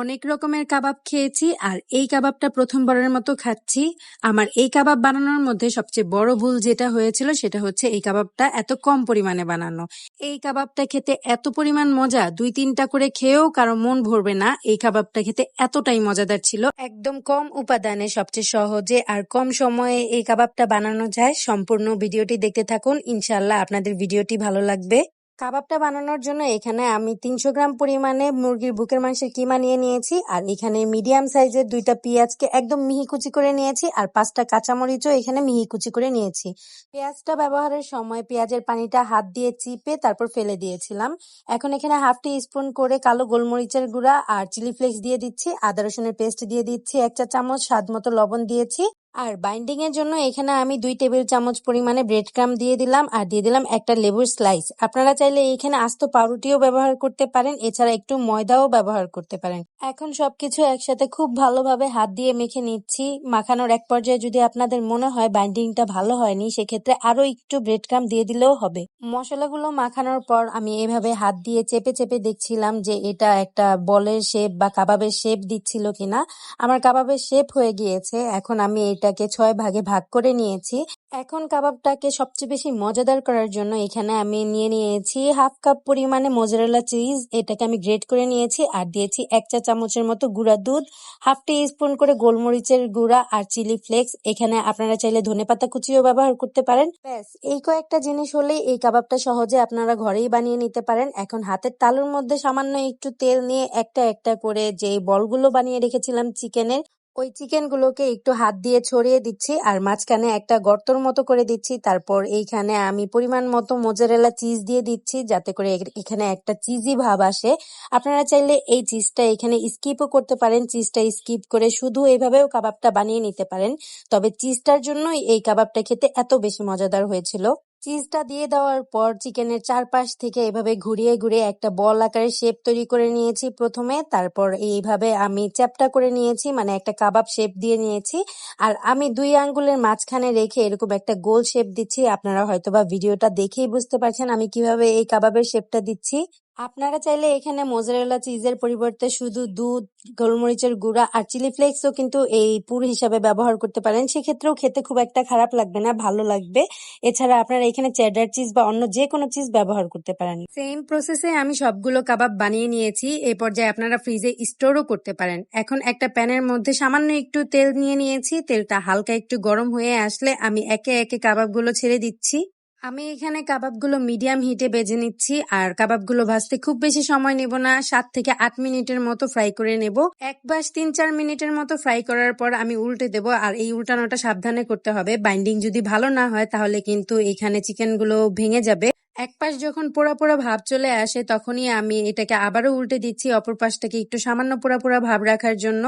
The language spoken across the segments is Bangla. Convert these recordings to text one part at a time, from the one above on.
অনেক রকমের কাবাব খেয়েছি আর এই কাবাবটা প্রথমবারের মতো খাচ্ছি। আমার এই কাবাব বানানোর মধ্যে সবচেয়ে বড় ভুল যেটা হয়েছিল সেটা হচ্ছে এই কাবাবটা এত কম পরিমাণে বানানো। এই কাবাবটা খেতে এত পরিমাণ মজা, 2-3টা করে খেয়েও কারো মন ভরবে না। এই কাবাবটা খেতে এতটাই মজাদার ছিল, একদম কম উপাদানে সবচেয়ে সহজে আর কম সময়ে এই কাবাবটা বানানো যায়। সম্পূর্ণ ভিডিওটি দেখতে থাকুন, ইনশাল্লাহ আপনাদের ভিডিওটি ভালো লাগবে। কাবাবটা বানানোর জন্য এখানে আমি 300 গ্রাম পরিমাণে মুরগির বুকের মাংসের কিমা নিয়ে নিয়েছি, আর এখানে মিডিয়াম সাইজের 2টা পেঁয়াজকে একদম মিহি কুচি করে নিয়েছি, আর 5টা কাঁচামরিচও এখানে মিহি কুচি করে নিয়েছি। পেঁয়াজটা ব্যবহারের সময় পেঁয়াজের পানিটা হাত দিয়ে চিপে তারপর ফেলে দিয়েছিলাম। এখন এখানে হাফ টি স্পুন করে কালো গোলমরিচের গুঁড়া আর চিলি ফ্লেক্স দিয়ে দিচ্ছি, আদা রসুনের পেস্ট দিয়ে দিচ্ছি 1 চা চামচ, স্বাদ মতো লবণ দিয়েছি। আর বাইন্ডিং এর জন্য এখানে আমি 2 টেবিল চামচ পরিমাণে ব্রেড ক্রাম্ব দিয়ে দিলাম, আর দিয়ে দিলাম একটা লেবুর স্লাইস। আপনারা চাইলে এখানে আস্ত পাউরুটিও ব্যবহার করতে পারেন, এছাড়া একটু ময়দাও ব্যবহার করতে পারেন। এখন সবকিছু একসাথে খুব ভালোভাবে হাত দিয়ে মেখে নিচ্ছি। মাখানোর এক পর্যায়ে যদি আপনাদের মনে হয় বাইন্ডিংটা ভালো হয়নি, সেক্ষেত্রে আরো একটু ব্রেড ক্রাম্ব দিয়ে দিলেও হবে। মশলাগুলো মাখানোর পর আমি এভাবে হাত দিয়ে চেপে চেপে দেখছিলাম যে এটা একটা বলের শেপ বা কাবাবের শেপ দিচ্ছিল কিনা। আমার কাবাবের শেপ হয়ে গিয়েছে। এখন আমি এটাকে 6 ভাগে ভাগ করে নিয়েছি। এখন কাবাবটাকে সবচেয়ে বেশি মজাদার করার জন্য এখানে আমি নিয়ে নিয়েছি হাফ কাপ পরিমাণে মোজারেলা চিজ। এটাকে আমি গ্রেট করে নিয়েছি, আর দিয়েছি 1 চা চামচের মতো গুঁড়া দুধ, হাফ টি স্পুন করে গোলমরিচের গুঁড়া আর চিলি ফ্লেক্স। এখানে আপনারা চাইলে ধনেপাতা কুচিও ব্যবহার করতে পারেন। ব্যাস, এই কয়েকটা জিনিস হলেই এই কাবাবটা সহজে আপনারা ঘরেই বানিয়ে নিতে পারেন। এখন হাতের তালুর মধ্যে সামান্য একটু তেল নিয়ে একটা একটা করে যে বলগুলো বানিয়ে রেখেছিলাম চিকেনের, ওই চিকেনগুলোকে একটু হাত দিয়ে ছড়িয়ে দিচ্ছি, আর মাঝখানে একটা গর্তর মতো করে দিচ্ছি। তারপর এইখানে আমি পরিমাণ মতো মোজারেলা চিজ দিয়ে দিচ্ছি, যাতে করে এখানে একটা চিজি ভাব আসে। আপনারা চাইলে এই চিজটা এখানে স্কিপও করতে পারেন, চিজটা স্কিপ করে শুধু এইভাবেও কাবাবটা বানিয়ে নিতে পারেন। তবে চিজটার জন্যই এই কাবাবটা খেতে এত বেশি মজাদার হয়েছিল। চিজটা দিয়ে দেওয়ার পর চিকেনের চারপাশ থেকে এভাবে ঘুরিয়ে ঘুরিয়ে একটা বল আকারের শেপ তৈরি করে নিয়েছি প্রথমে। তারপর এইভাবে আমি চ্যাপ্টা করে নিয়েছি, মানে একটা কাবাব শেপ দিয়ে নিয়েছি। আর আমি 2 আঙ্গুলের মাঝখানে রেখে এরকম একটা গোল শেপ দিচ্ছি। আপনারা হয়তোবা ভিডিওটা দেখেই বুঝতে পারছেন আমি কিভাবে এই কাবাবের শেপটা দিচ্ছি। আপনারা চাইলে এখানে মোজারেলা চিজের পরিবর্তে শুধু দুধ, গোলমরিচের গুঁড়া আর চিলি ফ্লেক্সও কিন্তু এই পুর হিসাবে ব্যবহার করতে পারেন। সেক্ষেত্রেও খেতে খুব একটা খারাপ লাগবে না, ভালো লাগবে। এছাড়া আপনারা এখানে চেডার চিজ বা অন্য যে কোনো চিজ ব্যবহার করতে পারেন। সেম প্রসেসে আমি সবগুলো কাবাব বানিয়ে নিয়েছি। এই পর্যায়ে আপনারা ফ্রিজে স্টোরও করতে পারেন। এখন একটা প্যানের মধ্যে সামান্য একটু তেল নিয়ে নিয়েছি। তেলটা হালকা একটু গরম হয়ে আসলে আমি একে একে কাবাবগুলো ছেড়ে দিচ্ছি। আমি এখানে কাবাবগুলো মিডিয়াম হিটে ভেজে নিচ্ছি, আর কাবাবগুলো ভাজতে খুব বেশি সময় নেব না, 7 থেকে 8 মিনিটের মতো ফ্রাই করে নেব। এক পাশ 3-4 মিনিটের মতো ফ্রাই করার পর আমি উল্টে দেব, আর এই উল্টানোটা সাবধানে করতে হবে। বাইন্ডিং যদি ভালো না হয় তাহলে কিন্তু এখানে চিকেনগুলো ভেঙে যাবে। এক পাশ যখন পোড়া পোড়া ভাব চলে আসে তখনই আমি এটাকে আবারও উল্টে দিচ্ছি, অপর পাশটাকে একটু সামান্য পোড়া পোড়া ভাব রাখার জন্য।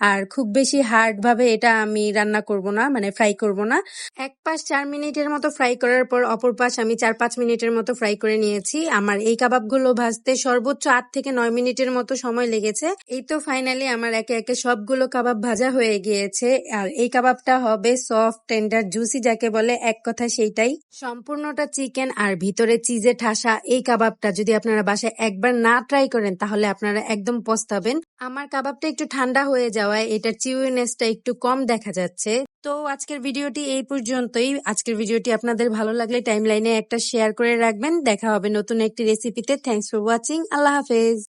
আর খুব বেশি হার্ড ভাবে এটা আমি রান্না করব না, মানে ফ্রাই করব না। এক পাশ 4 মিনিটের মতো ফ্রাই করার পর অপর পাশ আমি 4-5 মিনিটের মতো ফ্রাই করে নিয়েছি। আমার এই কাবাবগুলো ভাজতে সর্বোচ্চ 8 থেকে 9 মিনিটের মতো সময় লেগেছে। এই তো ফাইনালি আমার একে একে সবগুলো কাবাব ভাজা হয়ে গিয়েছে। আর এই কাবাবটা হবে সফট, টেন্ডার, জুসি যাকে বলে, এক কথা সেইটাই। সম্পূর্ণটা চিকেন আর ভিতরে চিজে ঠাসা এই কাবাবটা যদি আপনারা বাসায় একবার না ট্রাই করেন তাহলে আপনারা একদম পস্তাবেন। আমার কাবাবটা একটু ঠান্ডা হয়ে যাওয়ায় এটার চিউইনেসটা একটু কম দেখা যাচ্ছে। তো আজকের ভিডিওটি এই পর্যন্তই। আজকের ভিডিওটি আপনাদের ভালো লাগলে টাইমলাইনে একটা শেয়ার করে রাখবেন। দেখা হবে নতুন একটি রেসিপিতে। Thanks for watching. আল্লাহ হাফেজ।